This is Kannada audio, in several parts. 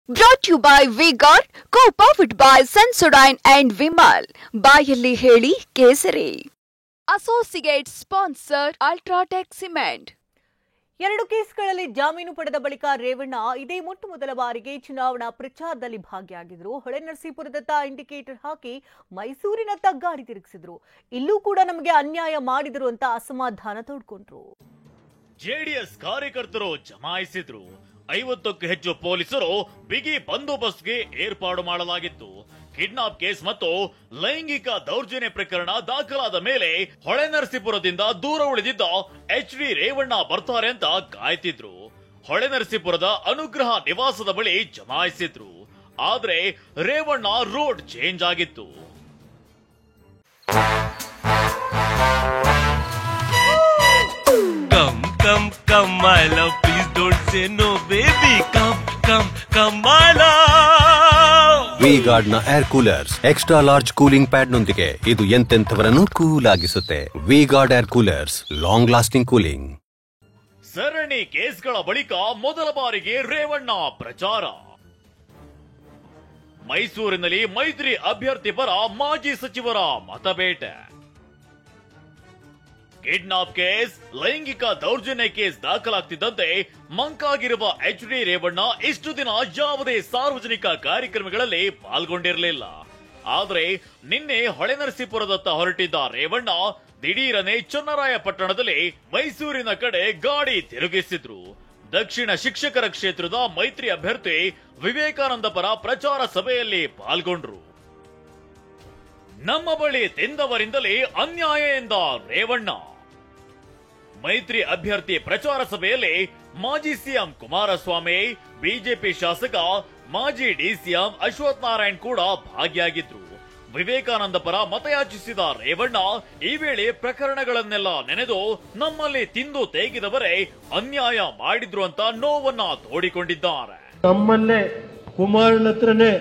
Brought to you by V-Guard, co-powered by Sensodyne and Vimal. ಬಾಯಲ್ಲಿ ಹೇಳಿ ಕೇಸರಿ. Associate sponsor Ultratech Cement. 2 ಕೇಸ್ಗಳಲ್ಲಿ ಜಾಮೀನು ಪಡೆದ ಬಳಿಕ ರೇವಣ್ಣ ಇದೇ ಮೊದಲ ಬಾರಿಗೆ ಚುನಾವಣಾ ಪ್ರಚಾರದಲ್ಲಿ ಭಾಗಿಯಾಗಿದ್ರು. ಹೊಳೆನರಸೀಪುರದತ್ತ ಇಂಡಿಕೇಟರ್ ಹಾಕಿ ಮೈಸೂರಿನತ್ತ ಗಾಡಿ ತಿರುಗಿಸಿದ್ರು. ಇಲ್ಲೂ ಕೂಡ ನಮಗೆ ಅನ್ಯಾಯ ಮಾಡಿದ್ರು ಅಂತ ಅಸಮಾಧಾನ ತೋಡ್ಕೊಂಡ್ರು. ಜೆಡಿಎಸ್ ಕಾರ್ಯಕರ್ತರು ಜಮಾಯಿಸಿದ್ರು. 50ಕ್ಕೂ ಹೆಚ್ಚು ಪೊಲೀಸರು ಬಿಗಿ ಬಂದೋಬಸ್ತ್ಗೆ ಏರ್ಪಾಡು ಮಾಡಲಾಗಿತ್ತು. ಕಿಡ್ನಾಪ್ ಕೇಸ್ ಮತ್ತು ಲೈಂಗಿಕ ದೌರ್ಜನ್ಯ ಪ್ರಕರಣ ದಾಖಲಾದ ಮೇಲೆ ಹೊಳೆನರಸೀಪುರದಿಂದ ದೂರ ಉಳಿದಿದ್ದ ಎಚ್.ಡಿ. ರೇವಣ್ಣ ಬರ್ತಾರೆ ಅಂತ ಕಾಯ್ತಿದ್ರು. ಹೊಳೆನರಸೀಪುರದ ಅನುಗ್ರಹ ನಿವಾಸದ ಬಳಿ ಜಮಾಯಿಸಿದ್ರು. ಆದ್ರೆ ರೇವಣ್ಣ ರೋಡ್ ಚೇಂಜ್ ಆಗಿತ್ತು. Come, come, my love, please don't say no, baby. Come, my love. V-Guard ನ air coolers extra large cooling pad ನೊಂದಿಗೆ ಇದು ಎಂತೆಂಥವರನ್ನು ಕೂಲ್ ಆಗಿಸುತ್ತೆ. V-Guard air coolers, long lasting cooling. ಸರಣಿ ಕೇಸ್ಗಳ ಬಳಿಕ ಮೊದಲ ಬಾರಿಗೆ ರೇವಣ್ಣ ಪ್ರಚಾರ. ಮೈಸೂರಿನಲ್ಲಿ ಮೈತ್ರಿ ಅಭ್ಯರ್ಥಿ ಪರ ಮಾಜಿ ಸಚಿವರ ಮತಬೇಟೆ. ಕಿಡ್ನಾಪ್ ಕೇಸ್, ಲೈಂಗಿಕ ದೌರ್ಜನ್ಯ ಕೇಸ್ ದಾಖಲಾಗ್ತಿದ್ದಂತೆ ಮಂಕಾಗಿರುವ ಎಚ್.ಡಿ. ರೇವಣ್ಣ ಇಷ್ಟು ದಿನ ಯಾವುದೇ ಸಾರ್ವಜನಿಕ ಕಾರ್ಯಕ್ರಮಗಳಲ್ಲಿ ಪಾಲ್ಗೊಂಡಿರಲಿಲ್ಲ. ಆದ್ರೆ ನಿನ್ನೆ ಹೊಳೆನರಸೀಪುರದತ್ತ ಹೊರಟಿದ್ದ ರೇವಣ್ಣ ದಿಢೀರನೆ ಚನ್ನರಾಯಪಟ್ಟಣದಲ್ಲಿ ಮೈಸೂರಿನ ಕಡೆ ಗಾಡಿ ತಿರುಗಿಸಿದ್ರು. ದಕ್ಷಿಣ ಶಿಕ್ಷಕರ ಕ್ಷೇತ್ರದ ಮೈತ್ರಿ ಅಭ್ಯರ್ಥಿ ವಿವೇಕಾನಂದ ಪರ ಪ್ರಚಾರ ಸಭೆಯಲ್ಲಿ ಪಾಲ್ಗೊಂಡ್ರು. ನಮ್ಮ ಬಳಿ ತಿಂದವರಿಂದಲೇ ಅನ್ಯಾಯ ಎಂದ ರೇವಣ್ಣ. ಮೈತ್ರಿ ಅಭ್ಯರ್ಥಿ ಪ್ರಚಾರ ಸಭೆಯಲ್ಲಿ ಮಾಜಿ ಸಿಎಂ ಕುಮಾರಸ್ವಾಮಿ, ಬಿಜೆಪಿ ಶಾಸಕ ಮಾಜಿ ಡಿಸಿಎಂ ಅಶ್ವಥ್ ನಾರಾಯಣ್ ಕೂಡ ಭಾಗಿಯಾಗಿದ್ರು. ವಿವೇಕಾನಂದ ಪರ ಮತಯಾಚಿಸಿದ ರೇವಣ್ಣ ಈ ವೇಳೆ ಪ್ರಕರಣಗಳನ್ನೆಲ್ಲ ನೆನೆದು ನಮ್ಮಲ್ಲಿ ತಿಂದು ತೇಗಿದವರೇ ಅನ್ಯಾಯ ಮಾಡಿದ್ರು ಅಂತ ನೋವನ್ನ ತೋಡಿಕೊಂಡಿದ್ದಾರೆ. ನಮ್ಮನ್ನೇ ಕುಮಾರನ ಹತ್ರನೇ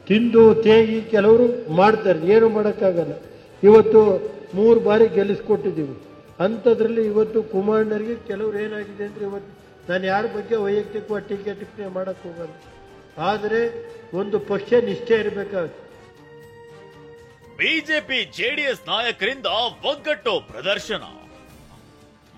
ತಿಂದು ತೇಗಿ ಕೆಲವರು ಮಾಡ್ತಾರೆ, ಏನು ಮಾಡೋಕ್ಕಾಗಲ್ಲ. ಇವತ್ತು 3 ಬಾರಿ ಗೆಲ್ಲಿಸ್ಕೊಟ್ಟಿದ್ದೀವಿ. ಅಂಥದ್ರಲ್ಲಿ ಇವತ್ತು ಕುಮಾರಣ್ಣರಿಗೆ ಕೆಲವರು ಏನಾಗಿದೆ ಅಂದರೆ, ಇವತ್ತು ನಾನು ಯಾರ ಬಗ್ಗೆ ವೈಯಕ್ತಿಕವಾಗಿ ಟೀಕೆ ಟಿಪ್ಪಣಿ ಮಾಡಕ್ಕೆ ಹೋಗಲ್ಲ. ಆದರೆ ಒಂದು ಪಕ್ಷ ನಿಷ್ಠೆ ಇರಬೇಕಾಗುತ್ತೆ. ಬಿಜೆಪಿ ಜೆಡಿಎಸ್ ನಾಯಕರಿಂದ ಒಗ್ಗಟ್ಟು ಪ್ರದರ್ಶನ.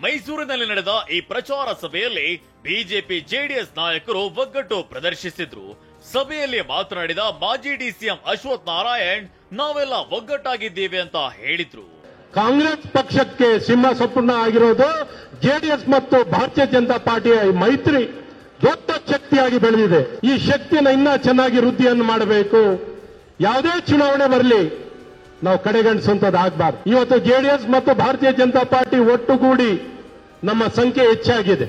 ಮೈಸೂರಿನಲ್ಲಿ ನಡೆದ ಈ ಪ್ರಚಾರ ಸಭೆಯಲ್ಲಿ ಬಿಜೆಪಿ ಜೆಡಿಎಸ್ ನಾಯಕರು ಒಗ್ಗಟ್ಟು ಪ್ರದರ್ಶಿಸಿದ್ರು. ಸಭೆಯಲ್ಲಿ ಮಾತನಾಡಿದ ಮಾಜಿ ಡಿಸಿಎಂ ಅಶ್ವಥ್ ನಾರಾಯಣ್, ನಾವೆಲ್ಲ ಒಗ್ಗಟ್ಟಾಗಿದ್ದೇವೆ ಅಂತ ಹೇಳಿದ್ರು. ಕಾಂಗ್ರೆಸ್ ಪಕ್ಷಕ್ಕೆ ಸಿಂಹ ಸ್ವಪ್ನ ಆಗಿರೋದು ಜೆಡಿಎಸ್ ಮತ್ತು ಭಾರತೀಯ ಜನತಾ ಪಾರ್ಟಿಯ ಮೈತ್ರಿ ದೊಡ್ಡ ಶಕ್ತಿಯಾಗಿ ಬೆಳೆದಿದೆ. ಈ ಶಕ್ತಿಯನ್ನು ಇನ್ನೂ ಚೆನ್ನಾಗಿ ವೃದ್ಧಿಯನ್ನು ಮಾಡಬೇಕು. ಯಾವುದೇ ಚುನಾವಣೆ ಬರಲಿ ನಾವು ಕಡೆಗಣಿಸುವಂತದ್ದು ಆಗಬಾರ್ದು. ಇವತ್ತು ಜೆಡಿಎಸ್ ಮತ್ತು ಭಾರತೀಯ ಜನತಾ ಪಾರ್ಟಿ ಒಟ್ಟುಗೂಡಿ ನಮ್ಮ ಸಂಖ್ಯೆ ಹೆಚ್ಚಾಗಿದೆ.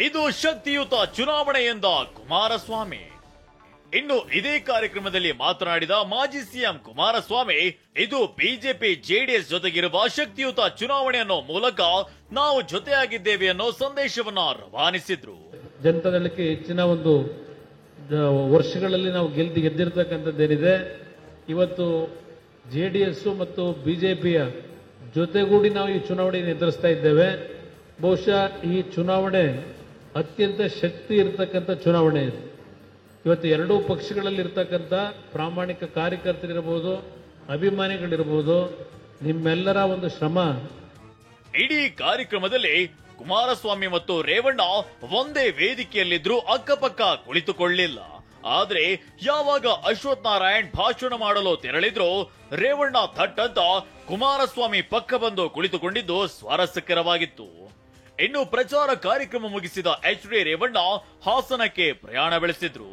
ಇದು ಶಕ್ತಿಯುತ ಚುನಾವಣೆ ಎಂದ ಕುಮಾರಸ್ವಾಮಿ. ಇನ್ನು ಇದೇ ಕಾರ್ಯಕ್ರಮದಲ್ಲಿ ಮಾತನಾಡಿದ ಮಾಜಿ ಸಿಎಂ ಕುಮಾರಸ್ವಾಮಿ, ಇದು ಬಿಜೆಪಿ ಜೆಡಿಎಸ್ ಜೊತೆಗಿರುವ ಶಕ್ತಿಯುತ ಚುನಾವಣೆ ಅನ್ನೋ ಮೂಲಕ ನಾವು ಜೊತೆಯಾಗಿದ್ದೇವೆ ಅನ್ನೋ ಸಂದೇಶವನ್ನ ರವಾನಿಸಿದ್ರು. ಜನತಾದಳಕ್ಕೆ ಹೆಚ್ಚಿನ ಒಂದು ವರ್ಷಗಳಲ್ಲಿ ನಾವು ಗೆದ್ದಿರ್ತಕ್ಕಂಥದ್ದೇನಿದೆ, ಇವತ್ತು ಜೆಡಿಎಸ್ ಮತ್ತು ಬಿಜೆಪಿಯ ಜೊತೆಗೂಡಿ ನಾವು ಈ ಚುನಾವಣೆಯನ್ನು ಎದುರಿಸ್ತಾ ಇದ್ದೇವೆ. ಬಹುಶಃ ಈ ಚುನಾವಣೆ ಅತ್ಯಂತ ಶಕ್ತಿ ಇರತಕ್ಕಂಥ ಚುನಾವಣೆ ಇದೆ. ಇವತ್ತು ಎರಡೂ ಪಕ್ಷಗಳಲ್ಲಿ ಇರ್ತಕ್ಕಂಥ ಪ್ರಾಮಾಣಿಕ ಕಾರ್ಯಕರ್ತರಿರಬಹುದು, ಅಭಿಮಾನಿಗಳಿರಬಹುದು, ನಿಮ್ಮೆಲ್ಲರ ಒಂದು ಶ್ರಮ. ಇಡೀ ಕಾರ್ಯಕ್ರಮದಲ್ಲಿ ಕುಮಾರಸ್ವಾಮಿ ಮತ್ತು ರೇವಣ್ಣ ಒಂದೇ ವೇದಿಕೆಯಲ್ಲಿದ್ರು ಅಕ್ಕಪಕ್ಕ ಕುಳಿತುಕೊಳ್ಳಿಲ್ಲ. ಆದ್ರೆ ಯಾವಾಗ ಅಶ್ವಥ್ ನಾರಾಯಣ್ ಭಾಷಣ ಮಾಡಲು ತೆರಳಿದ್ರು, ರೇವಣ್ಣ ಥಟ್ ಅಂತ ಕುಮಾರಸ್ವಾಮಿ ಪಕ್ಕ ಬಂದು ಕುಳಿತುಕೊಂಡಿದ್ದು ಸ್ವಾರಸ್ಯಕರವಾಗಿತ್ತು. ಇನ್ನು ಪ್ರಚಾರ ಕಾರ್ಯಕ್ರಮ ಮುಗಿಸಿದ ಎಚ್.ಡಿ. ರೇವಣ್ಣ ಹಾಸನಕ್ಕೆ ಪ್ರಯಾಣ ಬೆಳೆಸಿದ್ರು.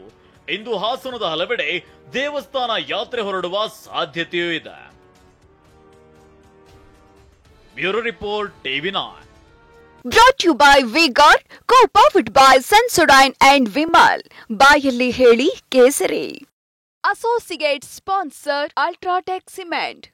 ಇಂದು ಹಾಸನದ ಹಲವೆಡೆ ದೇವಸ್ಥಾನ ಯಾತ್ರೆ ಹೊರಡುವ ಸಾಧ್ಯತೆಯೂ ಇದೆ. Bureau report, TV9. Brought to you by V-Guard, co-powered by Sensodyne and Vimal. ಬಾಯಲ್ಲಿ ಹೇಳಿ ಕೇಸರಿ. Associate sponsor Ultratech Cement.